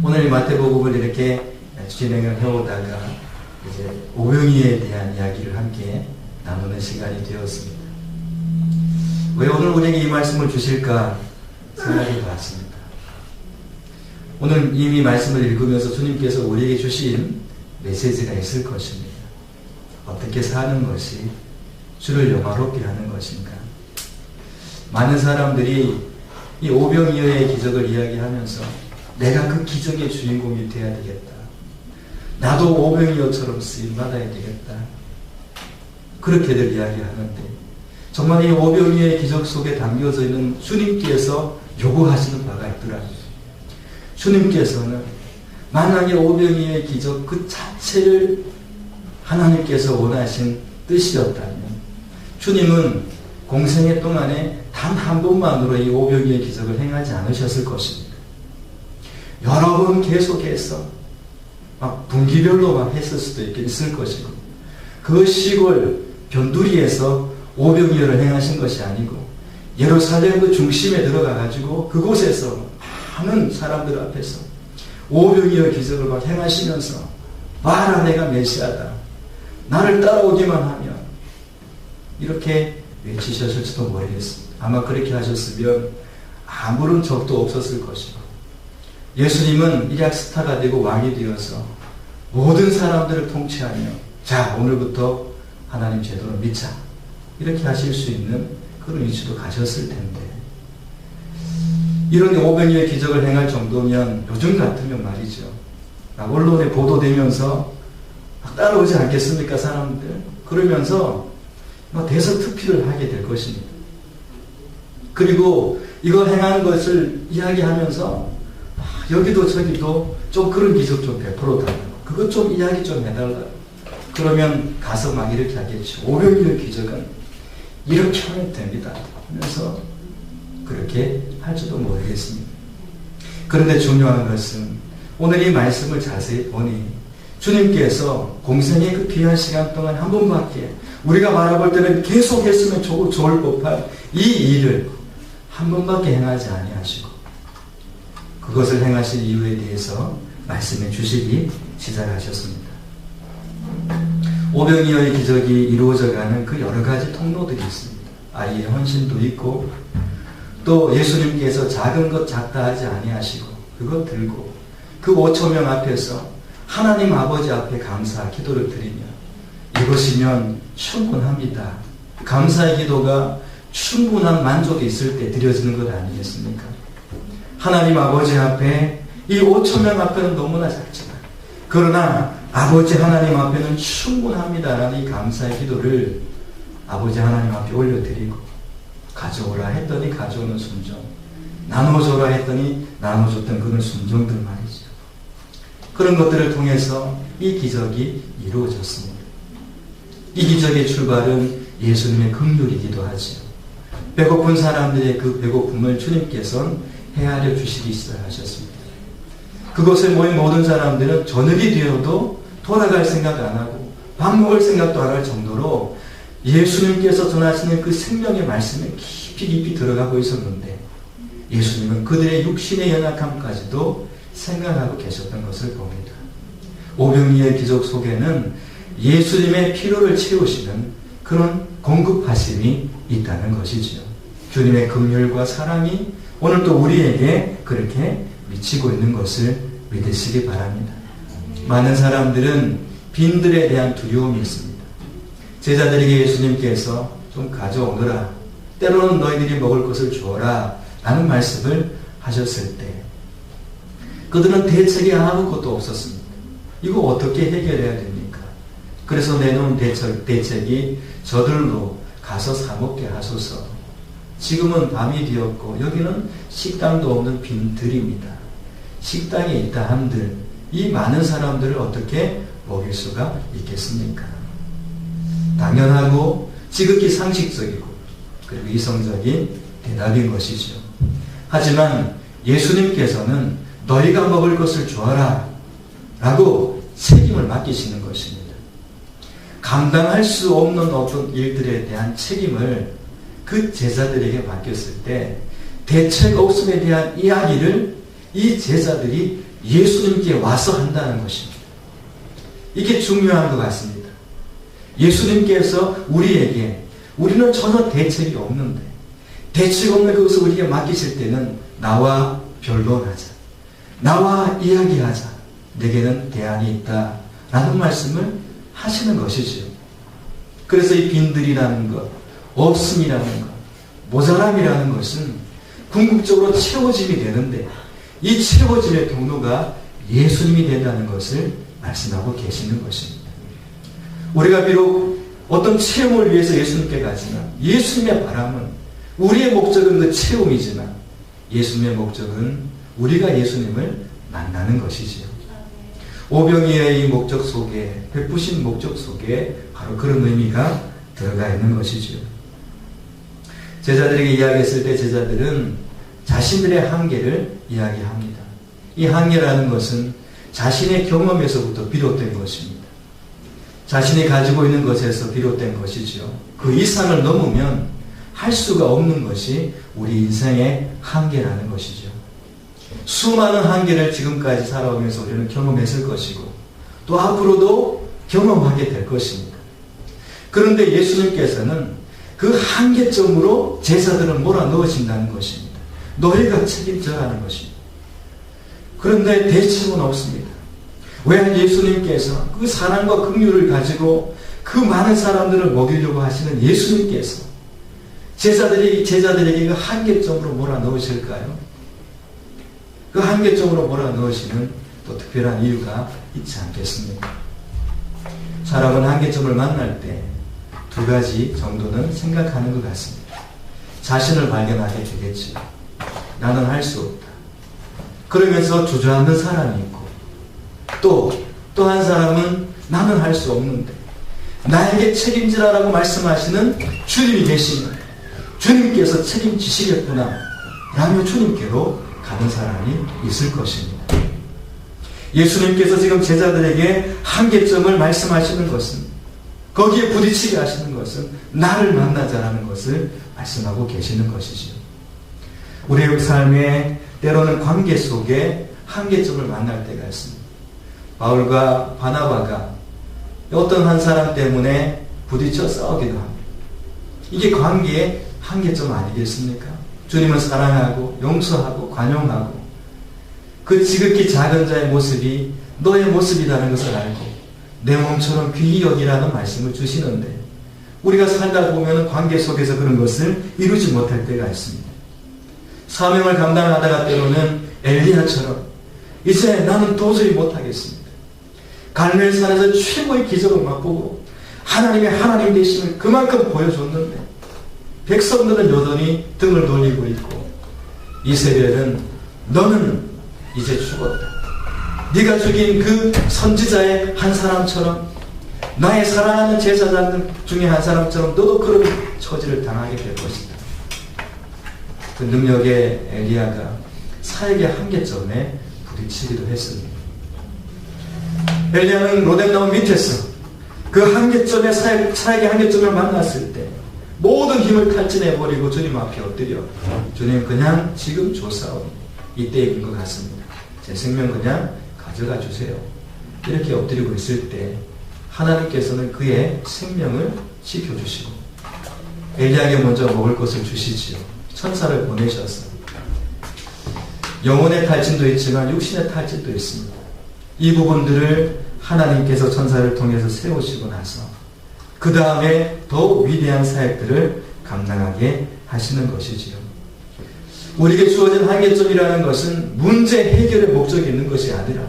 오늘 마태복음을 이렇게 진행을 해오다가 이제 오병이에 대한 이야기를 함께 나누는 시간이 되었습니다. 왜 오늘 우리에게 이 말씀을 주실까 생각해 봤습니다. 오늘 이미 말씀을 읽으면서 주님께서 우리에게 주신 메시지가 있을 것입니다. 어떻게 사는 것이 주를 영화롭게 하는 것인가. 많은 사람들이 이 오병이어의 기적을 이야기하면서 내가 그 기적의 주인공이 되어야 되겠다. 나도 오병이어처럼 쓰임받아야 되겠다. 그렇게들 이야기하는데 정말 이 오병이어의 기적 속에 담겨져 있는 주님께서 요구하시는 바가 있더라고요. 주님께서는 만약에 오병이어의 기적 그 자체를 하나님께서 원하신 뜻이었다면 주님은 공생애 동안에 단 한 번만으로 이 오병이어의 기적을 행하지 않으셨을 것입니다. 여러 번 계속해서 막 분기별로 막 했을 수도 있을 것이고 그 시골 변두리에서 오병이어를 행하신 것이 아니고 예루살렘 그 중심에 들어가 가지고 그곳에서 많은 사람들 앞에서 오병이어 기적을 막 행하시면서 봐라 내가 메시아다. 나를 따라오기만 하면 이렇게 외치셨을지도 모르겠습니다. 아마 그렇게 하셨으면 아무런 적도 없었을 것이고 예수님은 일약 스타가 되고 왕이 되어서 모든 사람들을 통치하며 자 오늘부터 하나님 제도를 믿자 이렇게 하실 수 있는 그런 위치도 가셨을 텐데 이런 오병이어의 기적을 행할 정도면 요즘 같으면 말이죠. 언론에 보도되면서 막 따라오지 않겠습니까 사람들. 그러면서 대서특필을 하게 될 것입니다. 그리고 이걸 행하는 것을 이야기하면서 여기도 저기도 좀 그런 기적 좀 베풀어 달라고 그것 좀 이야기 좀 해달라고 그러면 가서 막 이렇게 하겠죠. 오병이어 기적은 이렇게 하면 됩니다 하면서 그렇게 할지도 모르겠습니다. 그런데 중요한 것은 오늘 이 말씀을 자세히 보니 주님께서 공생의 그 귀한 시간 동안 한 번밖에 우리가 바라볼 때는 계속 했으면 좋을 법한 이 일을 한 번밖에 행하지 아니하시고 그것을 행하신 이유에 대해서 말씀해 주시기 시작하셨습니다. 오병이어의 기적이 이루어져가는 그 여러 가지 통로들이 있습니다. 아이의 헌신도 있고 또 예수님께서 작은 것 작다 하지 아니하시고 그것 들고 그 5,000명 앞에서 하나님 아버지 앞에 감사 기도를 드리며 이것이면 충분합니다. 감사의 기도가 충분한 만족이 있을 때 드려지는 것 아니겠습니까? 하나님 아버지 앞에 이 5,000명 앞에는 너무나 작지만 그러나 아버지 하나님 앞에는 충분합니다라는 이 감사의 기도를 아버지 하나님 앞에 올려드리고 가져오라 했더니 가져오는 순종 나눠줘라 했더니 나눠줬던 그런 순종들 말이죠. 그런 것들을 통해서 이 기적이 이루어졌습니다. 이 기적의 출발은 예수님의 긍휼이기도 하죠. 배고픈 사람들의 그 배고픔을 주님께서는 헤아려 주시기 시작하셨습니다. 그곳에 모인 모든 사람들은 저녁이 되어도 돌아갈 생각 안 하고 밥 먹을 생각도 안 할 정도로 예수님께서 전하시는 그 생명의 말씀에 깊이 들어가고 있었는데 예수님은 그들의 육신의 연약함까지도 생각하고 계셨던 것을 봅니다. 오병이어의 기적 속에는 예수님의 필요를 채우시는 그런 공급하심이 있다는 것이지요. 주님의 긍휼과 사랑이 오늘 또 우리에게 그렇게 미치고 있는 것을 믿으시기 바랍니다. 많은 사람들은 빈들에 대한 두려움이 있습니다. 제자들에게 예수님께서 좀 가져오너라 때로는 너희들이 먹을 것을 주어라 라는 말씀을 하셨을 때 그들은 대책이 아무것도 없었습니다. 이거 어떻게 해결해야 됩니까? 그래서 내놓은 대책이 저들로 가서 사 먹게 하소서. 지금은 밤이 되었고 여기는 식당도 없는 빈들입니다. 식당에 있다 한들 이 많은 사람들을 어떻게 먹일 수가 있겠습니까? 당연하고 지극히 상식적이고 그리고 이성적인 대답인 것이죠. 하지만 예수님께서는 너희가 먹을 것을 주어라 라고 책임을 맡기시는 것입니다. 감당할 수 없는 어떤 일들에 대한 책임을 그 제자들에게 맡겼을 때 대책 없음에 대한 이야기를 이 제자들이 예수님께 와서 한다는 것입니다. 이게 중요한 것 같습니다. 예수님께서 우리에게, 우리는 전혀 대책이 없는데, 대책 없는 그것을 우리에게 맡기실 때는 나와 변론하자, 나와 이야기하자, 내게는 대안이 있다 라는 말씀을 하시는 것이지요. 그래서 이 빈들이라는 것, 없음이라는 것, 모자람이라는 것은 궁극적으로 채워짐이 되는데, 이 채워짐의 통로가 예수님이 된다는 것을 말씀하고 계시는 것입니다. 우리가 비록 어떤 체험을 위해서 예수님께 가지만, 예수님의 바람은, 우리의 목적은 그 체험이지만 예수님의 목적은 우리가 예수님을 만나는 것이지요. 오병이어의 이 목적 속에, 베푸신 목적 속에 바로 그런 의미가 들어가 있는 것이지요. 제자들에게 이야기했을 때 제자들은 자신들의 한계를 이야기합니다. 이 한계라는 것은 자신의 경험에서부터 비롯된 것입니다. 자신이 가지고 있는 것에서 비롯된 것이죠. 그 이상을 넘으면 할 수가 없는 것이 우리 인생의 한계라는 것이죠. 수많은 한계를 지금까지 살아오면서 우리는 경험했을 것이고 또 앞으로도 경험하게 될 것입니다. 그런데 예수님께서는 그 한계점으로 제자들을 몰아넣으신다는 것입니다. 너희가 책임져라는 것입니다. 그런데 대책은 없습니다. 왜 예수님께서 그 사랑과 긍휼을 가지고 그 많은 사람들을 먹이려고 하시는 예수님께서 제자들에게 그 한계점으로 몰아넣으실까요? 그 한계점으로 몰아넣으시는 또 특별한 이유가 있지 않겠습니까? 사람은 한계점을 만날 때 두 가지 정도는 생각하는 것 같습니다. 자신을 발견하게 되겠죠. 나는 할 수 없다. 그러면서 주저앉는 사람이 있고 또 한 사람은 나는 할 수 없는데 나에게 책임지라라고 말씀하시는 주님이 계시면 주님께서 책임지시겠구나 라며 주님께로 가는 사람이 있을 것입니다. 예수님께서 지금 제자들에게 한계점을 말씀하시는 것은, 거기에 부딪히게 하시는 것은 나를 만나자라는 것을 말씀하고 계시는 것이죠. 우리의 삶에 때로는 관계 속에 한계점을 만날 때가 있습니다. 바울과 바나바가 어떤 한 사람 때문에 부딪혀 싸우기도 합니다. 이게 관계의 한계점 아니겠습니까? 주님은 사랑하고 용서하고 관용하고 그 지극히 작은 자의 모습이 너의 모습이라는 것을 알고 내 몸처럼 귀히 여기라는 말씀을 주시는데 우리가 살다 보면 관계 속에서 그런 것을 이루지 못할 때가 있습니다. 사명을 감당하다가 때로는 엘리야처럼 이제 나는 도저히 못하겠습니다. 갈멜산에서 최고의 기적을 맛보고 하나님의 하나님 되심을 그만큼 보여줬는데 백성들은 여전히 등을 돌리고 있고 이세벨은 너는 이제 죽었다. 네가 죽인 그 선지자의 한 사람처럼 나의 사랑하는 제사장 중에 한 사람처럼 너도 그런 처지를 당하게 될 것이다. 그 능력의 엘리야가 사역의 한계점에 부딪히기도 했습니다. 엘리야는 로뎀나무 밑에서 그 한계점에 사역의 한계점을 만났을 때 모든 힘을 탈진해버리고 주님 앞에 엎드려 주님 그냥 지금 조사오 이때인 것 같습니다. 제 생명 그냥 가져가 주세요. 이렇게 엎드리고 있을 때 하나님께서는 그의 생명을 지켜주시고 엘리야에게 먼저 먹을 것을 주시지요. 천사를 보내셔서 영혼의 탈진도 있지만 육신의 탈진도 있습니다. 이 부분들을 하나님께서 천사를 통해서 세우시고 나서 그 다음에 더욱 위대한 사역들을 감당하게 하시는 것이지요. 우리에게 주어진 한계점이라는 것은 문제 해결의 목적이 있는 것이 아니라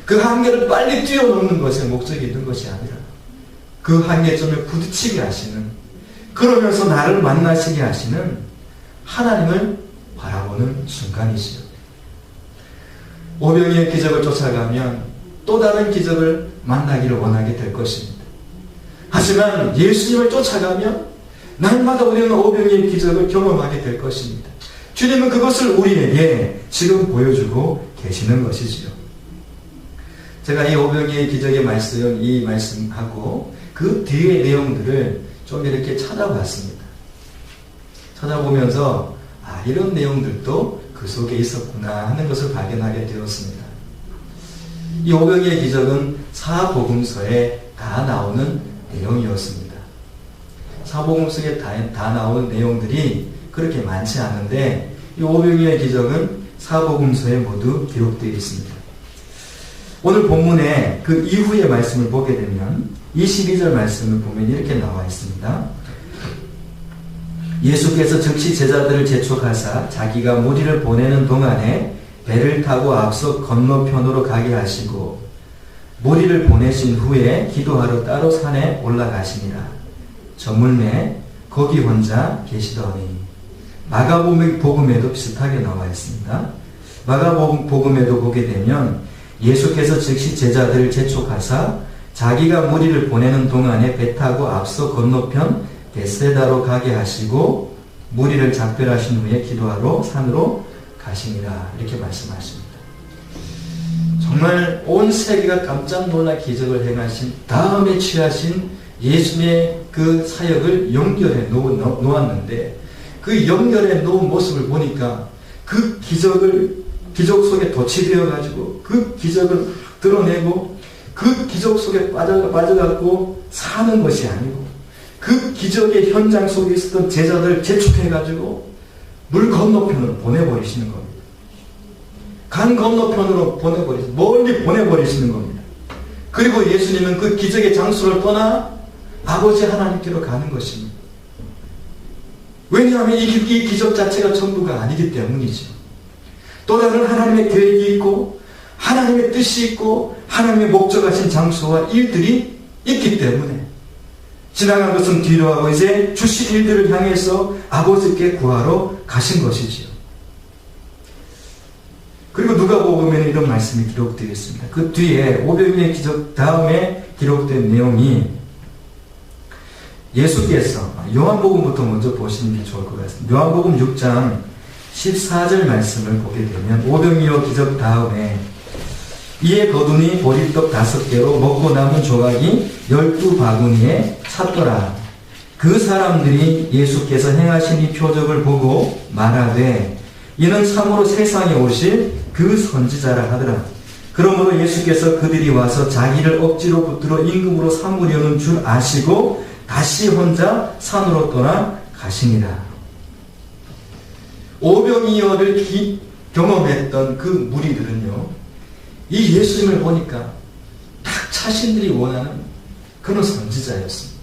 그 한계를 빨리 뛰어넘는 것에 목적이 있는 것이 아니라 그 한계점에 부딪히게 하시는, 그러면서 나를 만나시게 하시는 하나님을 바라보는 순간이지요. 오병이의 기적을 쫓아가면 또 다른 기적을 만나기를 원하게 될 것입니다. 하지만 예수님을 쫓아가면 날마다 우리는 오병이의 기적을 경험하게 될 것입니다. 주님은 그것을 우리에게 지금 보여주고 계시는 것이지요. 제가 이 오병이의 기적의 말씀, 이 말씀하고 그 뒤의 내용들을 좀 이렇게 찾아봤습니다. 찾아보면서 이런 내용들도 그 속에 있었구나 하는 것을 발견하게 되었습니다. 이 오병이의 기적은 사복음서에 다 나오는 내용이었습니다. 사복음서에 다 나오는 내용들이 그렇게 많지 않은데 이 오병이의 기적은 사복음서에 모두 기록되어 있습니다. 오늘 본문에 그 이후의 말씀을 보게 되면 22절 말씀을 보면 이렇게 나와 있습니다. 예수께서 즉시 제자들을 재촉하사 자기가 무리를 보내는 동안에 배를 타고 앞서 건너편으로 가게 하시고 무리를 보내신 후에 기도하러 따로 산에 올라가시니라. 저물매 거기 혼자 계시더니. 마가복음에도 비슷하게 나와 있습니다. 마가복음에도 보게 되면 예수께서 즉시 제자들을 재촉하사 자기가 무리를 보내는 동안에 배 타고 앞서 건너편 베세다로 가게 하시고 무리를 작별하신 후에 기도하러 산으로 가시니라. 이렇게 말씀하십니다. 정말 온 세계가 깜짝 놀라 기적을 행하신 다음에 취하신 예수님의 그 사역을 연결해 놓았는데 그 연결해 놓은 모습을 보니까 그 기적 속에 도취되어 가지고 그 기적을 드러내고 그 기적 속에 빠져갖고 사는 것이 아니고 그 기적의 현장 속에 있었던 제자들을 재촉해가지고 물 건너편으로 보내버리시는 겁니다. 강 건너편으로 멀리 보내버리시는 겁니다. 그리고 예수님은 그 기적의 장소를 떠나 아버지 하나님께로 가는 것입니다. 왜냐하면 이 기적 자체가 전부가 아니기 때문이죠. 또 다른 하나님의 계획이 있고 하나님의 뜻이 있고 하나님의 목적하신 장소와 일들이 있기 때문에 지나간 것은 뒤로 하고 이제 주실 일들을 향해서 아버지께 구하러 가신 것이지요. 그리고 누가복음에는 이런 말씀이 기록되어 있습니다. 그 뒤에 오병이의 기적 다음에 기록된 내용이 예수께서 요한복음부터 먼저 보시는 게 좋을 것 같습니다. 요한복음 6장 14절 말씀을 보게 되면 오병이어 기적 다음에 이에 거두니 보리떡 5개로 먹고 남은 조각이 12바구니에 찼더라. 그 사람들이 예수께서 행하신 이 표적을 보고 말하되 이는 참으로 세상에 오실 그 선지자라 하더라. 그러므로 예수께서 그들이 와서 자기를 억지로 붙들어 임금으로 삼으려는 줄 아시고 다시 혼자 산으로 떠나 가시니라. 오병이어를 경험했던 그 무리들은요, 이 예수님을 보니까 딱 자신들이 원하는 그런 선지자였습니다.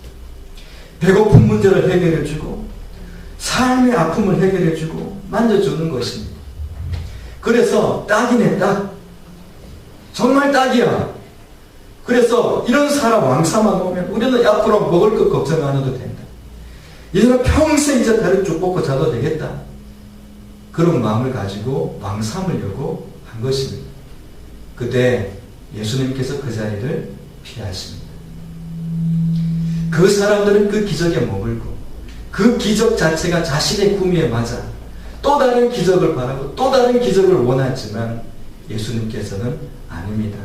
배고픈 문제를 해결해주고 삶의 아픔을 해결해주고 만져주는 것입니다. 그래서 딱이네 딱. 정말 딱이야. 그래서 이런 사람 왕사만 오면 우리는 앞으로 먹을 것 걱정 안 해도 된다. 이 사람 평생 이제 다리 쭉 뻗고 자도 되겠다. 그런 마음을 가지고 왕삼으려고 한 것입니다. 그때 예수님께서 그 자리를 피하십니다. 그 사람들은 그 기적에 머물고 그 기적 자체가 자신의 구미에 맞아 또 다른 기적을 바라고 또 다른 기적을 원하지만 예수님께서는 아닙니다.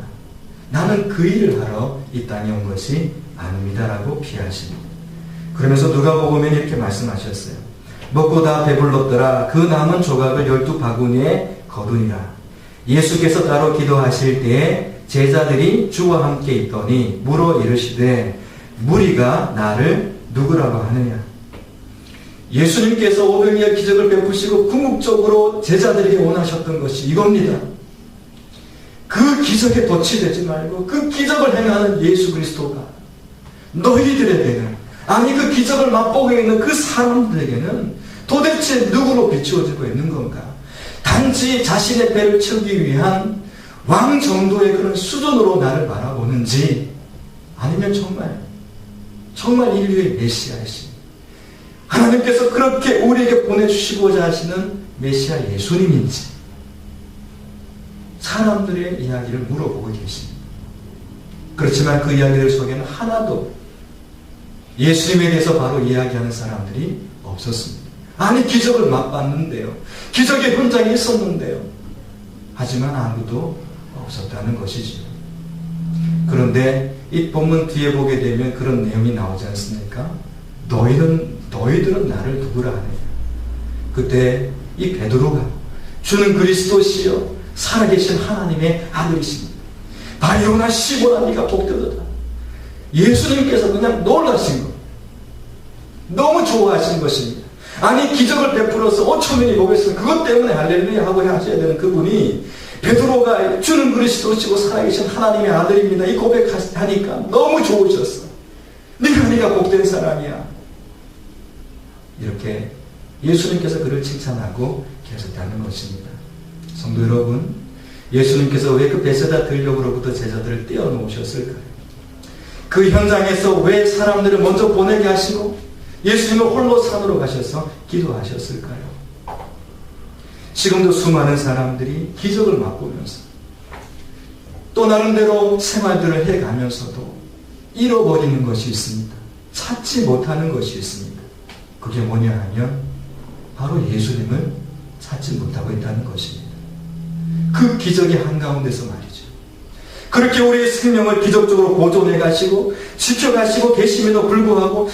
나는 그 일을 하러 이 땅에 온 것이 아닙니다. 라고 피하십니다. 그러면서 누가복음에 이렇게 말씀하셨어요. 먹고 다 배불렀더라. 그 남은 조각을 12바구니에 거두니라. 예수께서 따로 기도하실 때에 제자들이 주와 함께 있더니 물어 이르시되 무리가 나를 누구라고 하느냐. 예수님께서 오병이어 기적을 베푸시고 궁극적으로 제자들에게 원하셨던 것이 이겁니다. 그 기적에 도취되지 말고 그 기적을 행하는 예수 그리스도가 너희들에게는, 아니 그 기적을 맛보고 있는 그 사람들에게는 도대체 누구로 비추어지고 있는 건가? 단지 자신의 배를 채우기 위한 왕 정도의 그런 수준으로 나를 바라보는지, 아니면 정말 인류의 메시아이신 하나님께서 그렇게 우리에게 보내주시고자 하시는 메시아 예수님인지 사람들의 이야기를 물어보고 계십니다. 그렇지만 그 이야기들 속에는 하나도 예수님에 대해서 바로 이야기하는 사람들이 없었습니다. 아니 기적을 맛봤는데요. 기적의 현장에 있었는데요. 하지만 아무도 없었다는 것이죠. 그런데 이 본문 뒤에 보게 되면 그런 내용이 나오지 않습니까? 너희들은 나를 누구라 하느냐. 그때 이 베드로가 주는 그리스도시요 살아계신 하나님의 아들이십니다. 바이오나 시보나 네가 복되도다. 예수님께서 그냥 놀라신 것, 너무 좋아하신 것입니다. 아니 기적을 베풀어서 5,000명이 보겠어. 그것 때문에 할렐루야 하고 하셔야 되는 그분이 베드로가 주는 그리스도시고 살아계신 하나님의 아들입니다. 이 고백하니까 너무 좋으셨어. 네가 복된 사람이야. 이렇게 예수님께서 그를 칭찬하고 계셨다는 것입니다. 성도 여러분, 예수님께서 왜 그 베세다 들녘으로부터 제자들을 떼어놓으셨을까요? 그 현장에서 왜 사람들을 먼저 보내게 하시고 예수님은 홀로 산으로 가셔서 기도하셨을까요? 지금도 수많은 사람들이 기적을 맛보면서 또 나름대로 생활들을 해가면서도 잃어버리는 것이 있습니다. 찾지 못하는 것이 있습니다. 그게 뭐냐 하면 바로 예수님을 찾지 못하고 있다는 것입니다. 그 기적의 한가운데서 말이죠. 그렇게 우리의 생명을 기적적으로 보존해 가시고 지켜가시고 계심에도 불구하고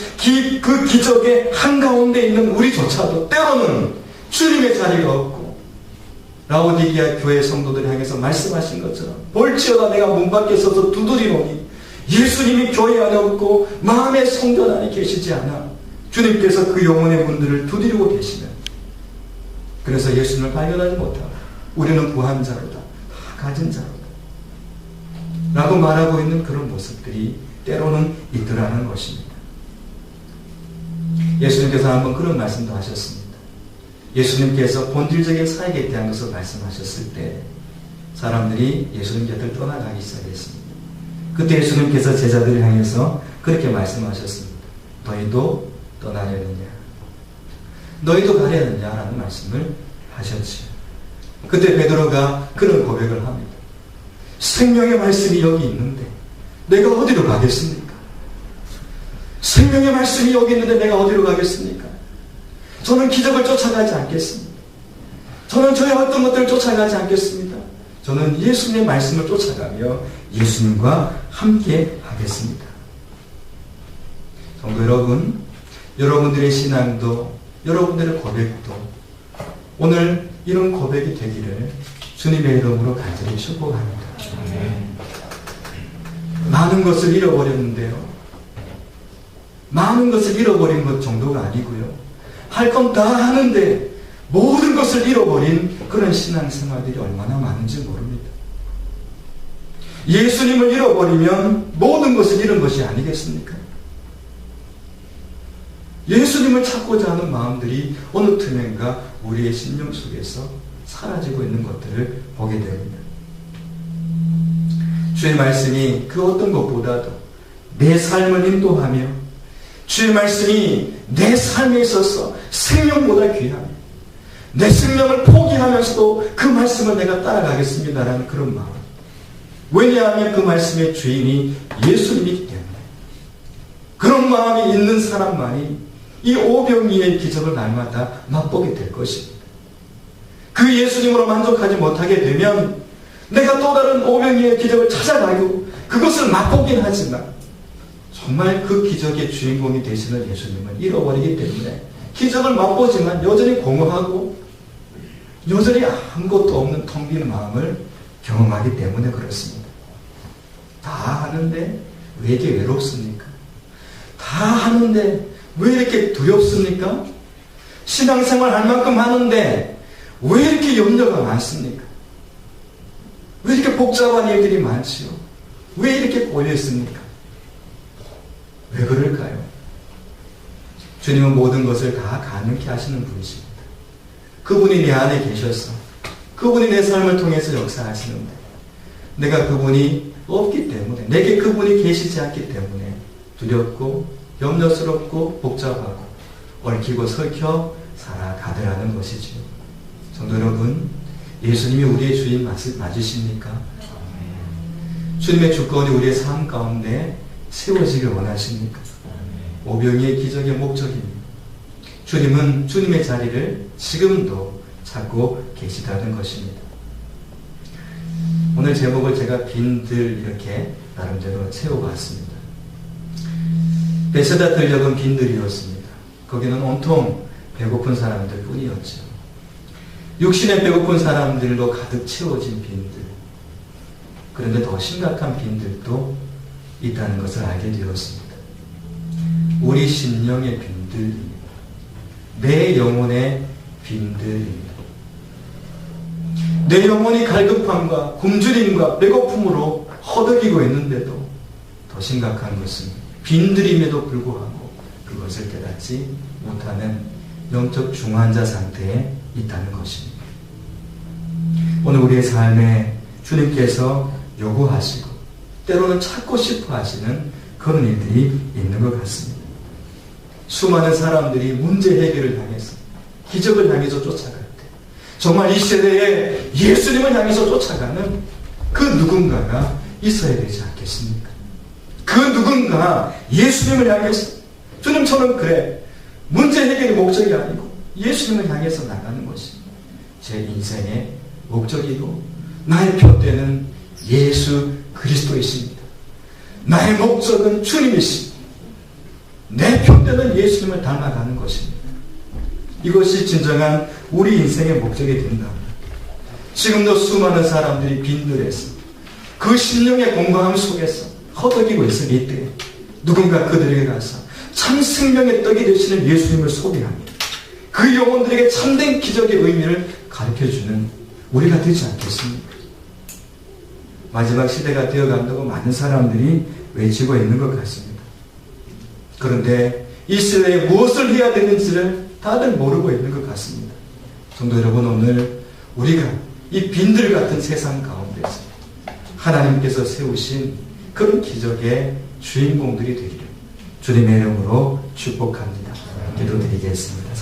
그 기적의 한가운데 있는 우리조차도 때로는 주님의 자리가 없고 라오디게아 교회 성도들 향해서 말씀하신 것처럼 볼지어다 내가 문 밖에 서서 두드리노니 예수님이 교회 안에 없고 마음의 성전 안에 계시지 않아. 주님께서 그 영혼의 문들을 두드리고 계시면 그래서 예수님을 발견하지 못하고 우리는 부한 자로다, 다 가진 자로다 라고 말하고 있는 그런 모습들이 때로는 있더라는 것입니다. 예수님께서 한번 그런 말씀도 하셨습니다. 예수님께서 본질적인 사역에 대한 것을 말씀하셨을 때 사람들이 예수님 곁을 떠나가기 시작했습니다. 그때 예수님께서 제자들을 향해서 그렇게 말씀하셨습니다. 너희도 떠나려느냐? 너희도 가려느냐? 라는 말씀을 하셨지요. 그때 베드로가 그런 고백을 합니다. 생명의 말씀이 여기 있는데 내가 어디로 가겠습니까? 생명의 말씀이 여기 있는데 내가 어디로 가겠습니까? 저는 기적을 쫓아가지 않겠습니다. 저는 저의 어떤 것들을 쫓아가지 않겠습니다. 저는 예수님의 말씀을 쫓아가며 예수님과 함께 하겠습니다. 성도 여러분, 여러분들의 신앙도 여러분들의 고백도 오늘 이런 고백이 되기를 주님의 이름으로 간절히 축복합니다. 많은 것을 잃어버렸는데요. 많은 것을 잃어버린 것 정도가 아니고요. 할 건 다 하는데 모든 것을 잃어버린 그런 신앙생활들이 얼마나 많은지 모릅니다. 예수님을 잃어버리면 모든 것을 잃은 것이 아니겠습니까? 예수님을 찾고자 하는 마음들이 어느 틈엔가 우리의 심령 속에서 사라지고 있는 것들을 보게 됩니다. 주의 말씀이 그 어떤 것보다도 내 삶을 인도하며 주의 말씀이 내 삶에 있어서 생명보다 귀하며 내 생명을 포기하면서도 그 말씀을 내가 따라가겠습니다라는 그런 마음. 왜냐하면 그 말씀의 주인이 예수님이기 때문에 그런 마음이 있는 사람만이 이 오병이의 기적을 날마다 맛보게 될 것입니다. 그 예수님으로 만족하지 못하게 되면 내가 또 다른 오병이의 기적을 찾아가고 그것을 맛보긴 하지만 정말 그 기적의 주인공이 되시는 예수님을 잃어버리기 때문에 기적을 맛보지만 여전히 공허하고 여전히 아무것도 없는 텅 빈 마음을 경험하기 때문에 그렇습니다. 다 하는데 왜 이렇게 외롭습니까? 다 하는데 왜 이렇게 두렵습니까? 신앙생활 할 만큼 하는데 왜 이렇게 염려가 많습니까? 왜 이렇게 복잡한 일들이 많지요? 왜 이렇게 꼬여있습니까? 왜 그럴까요? 주님은 모든 것을 다 가능케 하시는 분이십니다. 그분이 내 안에 계셔서 그분이 내 삶을 통해서 역사하시는데 내가 그분이 없기 때문에 내게 그분이 계시지 않기 때문에 두렵고 염려스럽고 복잡하고 얽히고 설켜 살아가더라는 것이지요. 성도 여러분, 예수님이 우리의 주인 맞으십니까? 주님의 주권이 우리의 삶 가운데 세워지길 원하십니까? 오병이의 기적의 목적입니다. 주님은 주님의 자리를 지금도 찾고 계시다는 것입니다. 오늘 제목을 제가 빈들 이렇게 나름대로 채워봤습니다. 베세다 들녘은 빈들이었습니다. 거기는 온통 배고픈 사람들 뿐이었죠. 육신에 배고픈 사람들로 가득 채워진 빈들. 그런데 더 심각한 빈들도 있다는 것을 알게 되었습니다. 우리 심령의 빈들입니다. 내 영혼의 빈들입니다. 내 영혼이 갈급함과 굶주림과 배고픔으로 허덕이고 있는데도 더 심각한 것은 빈들임에도 불구하고 그것을 깨닫지 못하는 영적 중환자 상태에 있다는 것입니다. 오늘 우리의 삶에 주님께서 요구하시고 때로는 찾고 싶어 하시는 그런 일들이 있는 것 같습니다. 수많은 사람들이 문제 해결을 향해서 기적을 향해서 쫓아갈 때 정말 이 시대에 예수님을 향해서 쫓아가는 그 누군가가 있어야 되지 않겠습니까? 그 누군가 예수님을 향해서 주님처럼 그래 문제 해결이 목적이 아니고 예수님을 향해서 나가는 것이 제 인생의 목적이고 나의 표대는 예수 그리스도이십니다. 나의 목적은 주님이십니다. 내 표대는 예수님을 닮아가는 것입니다. 이것이 진정한 우리 인생의 목적이 된다. 지금도 수많은 사람들이 빈들에서 그 심령의 공허함 속에서 허덕이고 있을 이때 누군가 그들에게 가서 참 생명의 떡이 되시는 예수님을 소개합니다. 그 영혼들에게 참된 기적의 의미를 가르쳐주는 우리가 되지 않겠습니까? 마지막 시대가 되어간다고 많은 사람들이 외치고 있는 것 같습니다. 그런데 이 시대에 무엇을 해야 되는지를 다들 모르고 있는 것 같습니다. 성도 여러분, 오늘 우리가 이 빈들 같은 세상 가운데서 하나님께서 세우신 그런 기적의 주인공들이 되기를 주님의 이름으로 축복합니다. 기도드리겠습니다.